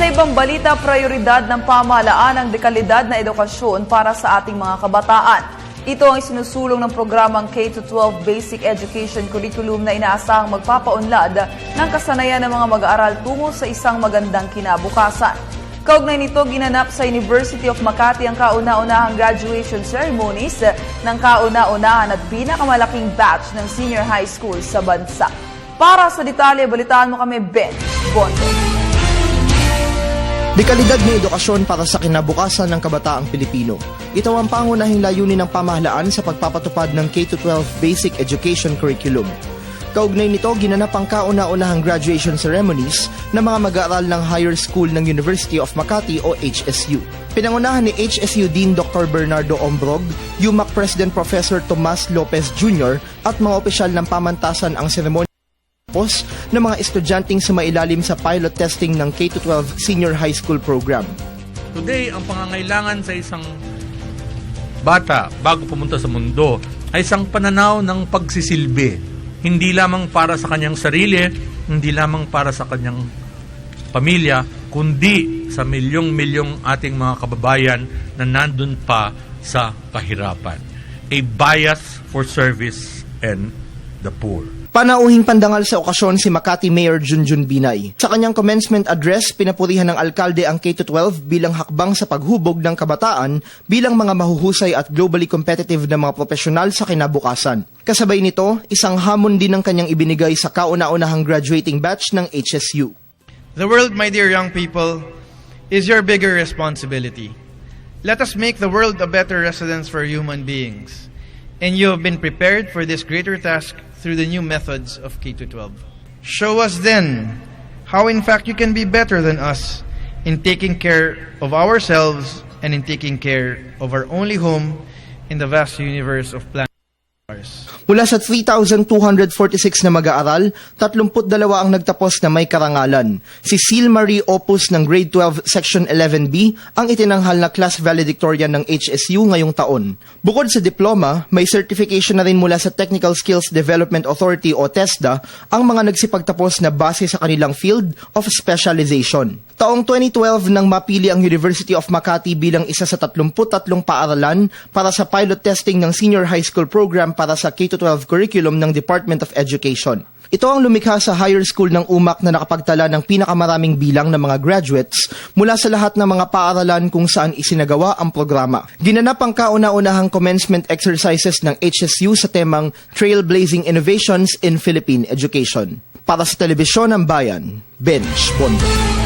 Sa ibang balita, prioridad ng pamahalaan ang dekalidad na edukasyon para sa ating mga kabataan. Ito ang isinusulong ng programang K-12 Basic Education Curriculum na inaasahang magpapaunlad ng kasanayan ng mga mag-aaral tungo sa isang magandang kinabukasan. Kaugnay nito, ginanap sa University of Makati ang kauna-unahang graduation ceremonies ng kauna-unahan at pinakamalaking batch ng senior high school sa bansa. Para sa detalye, balitaan mo kami, Ben Bondo. Dekalidad na edukasyon para sa kinabukasan ng kabataang Pilipino. Ito ang pangunahing layunin ng pamahalaan sa pagpapatupad ng K-12 Basic Education Curriculum. Kaugnay nito, ginanap ang kauna-unahang graduation ceremonies ng mga mag-aaral ng Higher School ng University of Makati o HSU. Pinangunahan ni HSU Dean Dr. Bernardo Ombrog, UMAC President Professor Tomas Lopez Jr. at mga opisyal ng pamantasan ang seremonya ng mga estudyanteng sumailalim sa pilot testing ng K-12 Senior High School Program. Today, ang pangangailangan sa isang bata bago pumunta sa mundo ay isang pananaw ng pagsisilbi. Hindi lamang para sa kanyang sarili, hindi lamang para sa kanyang pamilya, kundi sa milyong-milyong ating mga kababayan na nandun pa sa kahirapan. A bias for service and the poor. Panauhing pandangal sa okasyon si Makati Mayor Junjun Binay. Sa kanyang commencement address, pinapurihan ng alkalde ang K-12 bilang hakbang sa paghubog ng kabataan bilang mga mahuhusay at globally competitive na mga profesional sa kinabukasan. Kasabay nito, isang hamon din ang kanyang ibinigay sa kauna-unahang graduating batch ng HSU. The world, my dear young people, is your bigger responsibility. Let us make the world a better residence for human beings. And you have been prepared for this greater task through the new methods of K-12. Show us then how in fact you can be better than us in taking care of ourselves and in taking care of our only home in the vast universe of planets. Mula sa 3,246 na mag-aaral, 32 ang nagtapos na may karangalan. Si Sil Marie Opus ng Grade 12 Section 11B ang itinanghal na class valedictorian ng HSU ngayong taon. Bukod sa diploma, may certification na rin mula sa Technical Skills Development Authority o TESDA ang mga nagsipagtapos na base sa kanilang field of specialization. Taong 2012 nang mapili ang University of Makati bilang isa sa 33 paaralan para sa pilot testing ng senior high school program para sa K-12 curriculum ng Department of Education. Ito ang lumikha sa higher school ng UMAC na nakapagtala ng pinakamaraming bilang ng mga graduates mula sa lahat ng mga paaralan kung saan isinagawa ang programa. Ginanap ang kauna-unahang commencement exercises ng HSU sa temang Trailblazing Innovations in Philippine Education. Para sa Telebisyon ng Bayan, Benj Bondo.